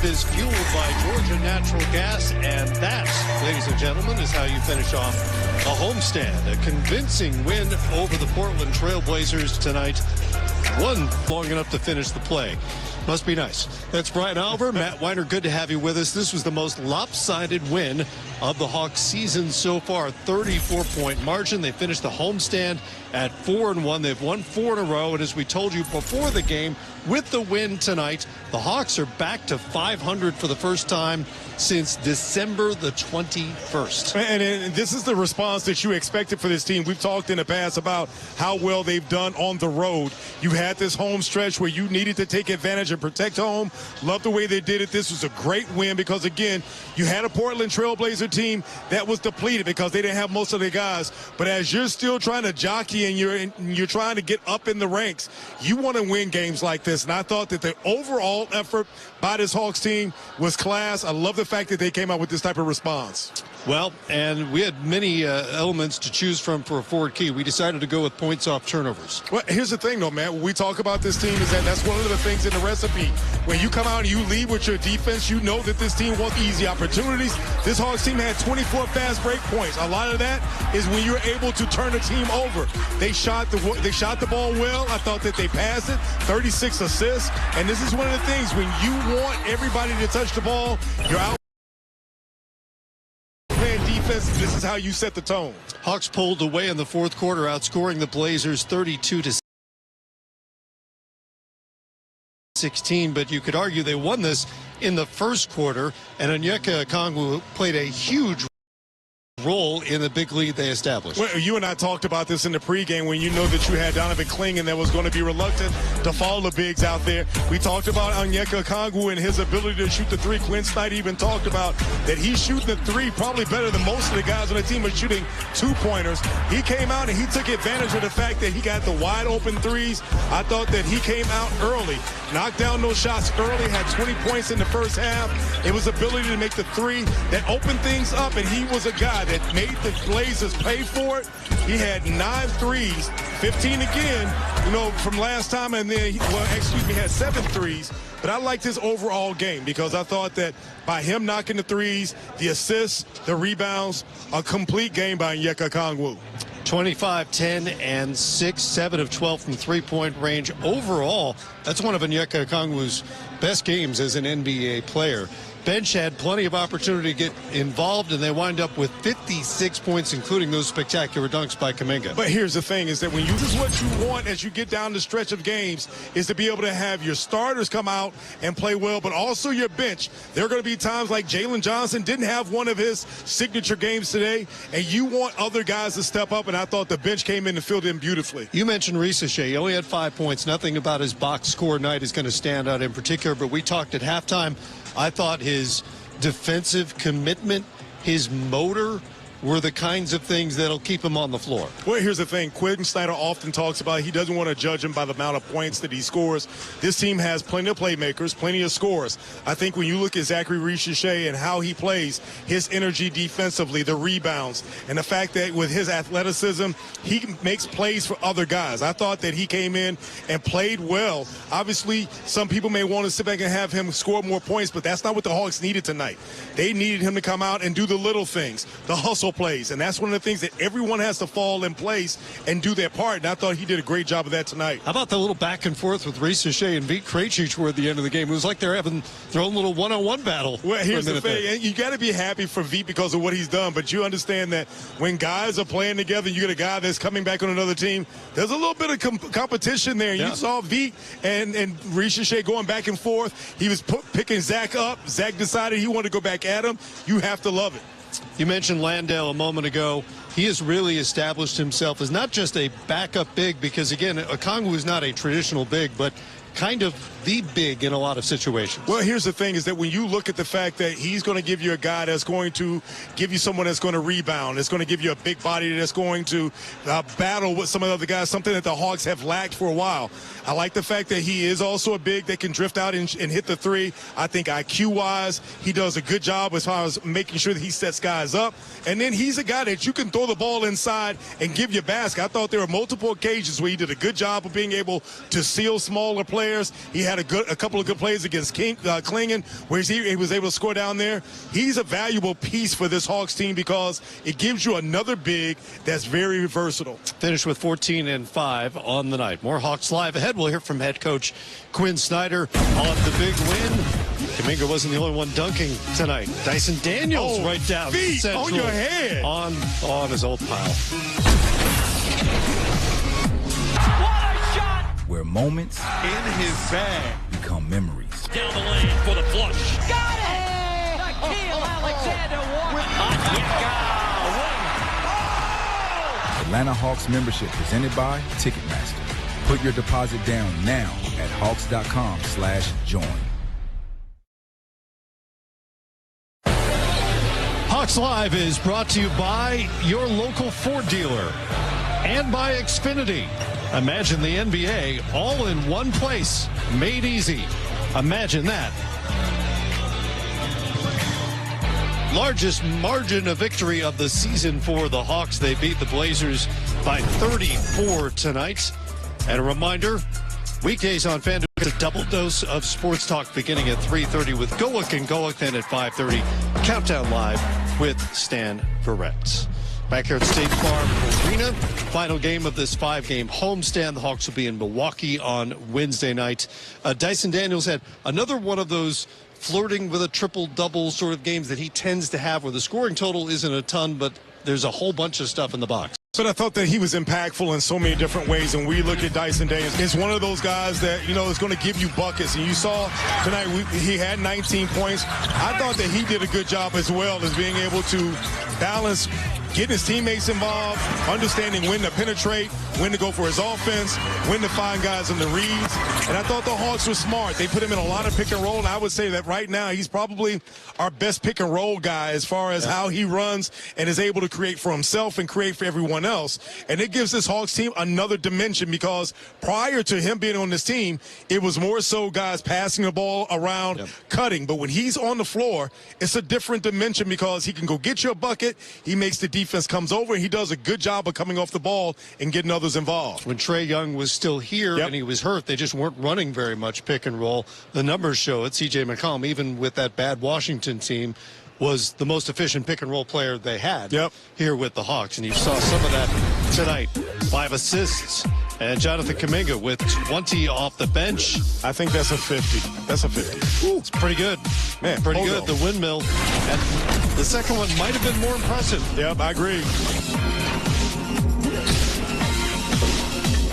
drive is fueled by Georgia Natural Gas, and that, ladies and gentlemen, is how you finish off a homestand. A convincing win over the Portland Trail Blazers tonight. One long enough to finish the play. Must be nice. That's Brian Alver. Matt Weiner, good to have you with us. This was the most lopsided win of the Hawks season so far. 34-point margin. They finished the homestand at 4-1. They've won 4 in a row. And as we told you before the game, with the win tonight, the Hawks are back to 500 for the first time since December the 21st. And this is the response that you expected for this team. We've talked in the past about how well they've done on the road. You had this home stretch where you needed to take advantage and protect home. Love the way they did it. This was a great win because, again, you had a Portland Trailblazer team that was depleted because they didn't have most of their guys. But as you're still trying to jockey and you're trying to get up in the ranks, you want to win games like this. And I thought that the overall effort by this Hawks team was class. I love the fact that they came out with this type of response. Well, and we had many elements to choose from for a forward key. We decided to go with points off turnovers. Well, here's the thing, though, man. When we talk about this team is that's one of the things in the recipe. When you come out and you lead with your defense, you know that this team wants easy opportunities. This Hawks team had 24 fast break points. A lot of that is when you're able to turn a team over. They shot the ball well. I thought that they passed it. 36 assists. And this is one of the things when you want everybody to touch the ball, you're out. This is how you set the tone. Hawks pulled away in the fourth quarter, outscoring the Blazers 32-16. But you could argue they won this in the first quarter, and Onyeka Okongwu played a huge role in the big lead they established. Well, you and I talked about this in the pregame when you know that you had Donovan Clingan that was going to be reluctant to follow the bigs out there. We talked about Onyeka Okongwu and his ability to shoot the three. Quinn Snyder even talked about that he's shooting the three probably better than most of the guys on the team are shooting two-pointers. He came out and he took advantage of the fact that he got the wide open threes. I thought that he came out early, knocked down those shots early, had 20 points in the first half. It was ability to make the three that opened things up, and he was a guy that made the Blazers pay for it. He had 9 threes, 15 again, from last time, and then, had 7 threes. But I liked his overall game because I thought that by him knocking the threes, the assists, the rebounds, a complete game by Onyeka Okongwu. 25, 10, and 6, 7 of 12 from three-point range. Overall, that's one of Onyeka Okongwu's best games as an NBA player. Bench had plenty of opportunity to get involved, and they wind up with 56 points, including those spectacular dunks by Kuminga. But here's the thing, is that when this is what you want as you get down the stretch of games, is to be able to have your starters come out and play well, but also your bench. There are going to be times like Jalen Johnson didn't have one of his signature games today, and you want other guys to step up, and I thought the bench came in and filled in beautifully. You mentioned Risa Shea. He only had 5 points. Nothing about his box score night is going to stand out in particular, but we talked at halftime. I thought his defensive commitment, his motor, were the kinds of things that'll keep him on the floor. Well, here's the thing. Quinn Snyder often talks about he doesn't want to judge him by the amount of points that he scores. This team has plenty of playmakers, plenty of scorers. I think when you look at Zachary Risa-Shea and how he plays, his energy defensively, the rebounds, and the fact that with his athleticism, he makes plays for other guys. I thought that he came in and played well. Obviously, some people may want to sit back and have him score more points, but that's not what the Hawks needed tonight. They needed him to come out and do the little things, the hustle plays, and that's one of the things that everyone has to fall in place and do their part, and I thought he did a great job of that tonight. How about the little back and forth with Risa Shea and Vít Krejcik toward the end of the game? It was like they're having their own little one-on-one battle. Well, here's the thing, and you got to be happy for Vít because of what he's done, but you understand that when guys are playing together, you get a guy that's coming back on another team, there's a little bit of competition there. Yeah. You saw Vít and Risa Shea going back and forth. He was picking Zach up. Zach decided he wanted to go back at him. You have to love it. You mentioned Landale a moment ago. He has really established himself as not just a backup big, because, again, Okongwu is not a traditional big, but kind of the big in a lot of situations. Well, here's the thing, is that when you look at the fact that he's going to give you a guy that's going to give you someone that's going to rebound, that's going to give you a big body that's going to battle with some of the other guys, something that the Hawks have lacked for a while. I like the fact that he is also a big that can drift out and hit the three. I think IQ-wise, he does a good job as far as making sure that he sets guys up. And then he's a guy that you can throw the ball inside and give you a basket. I thought there were multiple occasions where he did a good job of being able to seal smaller plays players. He had a couple of good plays against Klingen, where he was able to score down there. He's a valuable piece for this Hawks team because it gives you another big that's very versatile. Finished with 14-5 on the night. More Hawks Live ahead. We'll hear from head coach Quinn Snyder on the big win. Kuminga wasn't the only one dunking tonight. Dyson Daniels right down feet central on your head. On his old pile. What a shot! Where moments in his bag become memories. Down the lane for the flush. Got it! Shaquille Alexander won. Atlanta Hawks membership presented by Ticketmaster. Put your deposit down now at hawks.com/join. Hawks Live is brought to you by your local Ford dealer and by Xfinity. Imagine the NBA all in one place, made easy. Imagine that. Largest margin of victory of the season for the Hawks. They beat the Blazers by 34 tonight. And a reminder, weekdays on FanDuel, a double dose of sports talk beginning at 3:30 with Golick and Golick, then at 5:30. Countdown Live with Stan Verrett. Back here at State Farm Arena, final game of this 5-game homestand. The Hawks will be in Milwaukee on Wednesday night. Dyson Daniels had another one of those flirting with a triple-double sort of games that he tends to have where the scoring total isn't a ton, but there's a whole bunch of stuff in the box. But I thought that he was impactful in so many different ways. And we look at Dyson Daniels, he's one of those guys that, is going to give you buckets. And you saw tonight he had 19 points. I thought that he did a good job as well as being able to balance getting his teammates involved, understanding when to penetrate, when to go for his offense, when to find guys in the reads. And I thought the Hawks were smart. They put him in a lot of pick and roll. And I would say that right now he's probably our best pick and roll guy as far as how he runs and is able to create for himself and create for everyone else. And it gives this Hawks team another dimension because prior to him being on this team, it was more so guys passing the ball around, cutting. But when he's on the floor, it's a different dimension because he can go get you a bucket. He makes the defense comes over, and he does a good job of coming off the ball and getting others involved. When Trae Young was still here and he was hurt, they just weren't running very much pick and roll. The numbers show it. C.J. McCollum, even with that bad Washington team, was the most efficient pick and roll player they had here with the Hawks. And you saw some of that tonight. 5 assists. And Jonathan Kuminga with 20 off the bench. I think that's a 50. That's a 50. Ooh, it's pretty good. Man, pretty good. The windmill. And the second one might have been more impressive. Yep, I agree.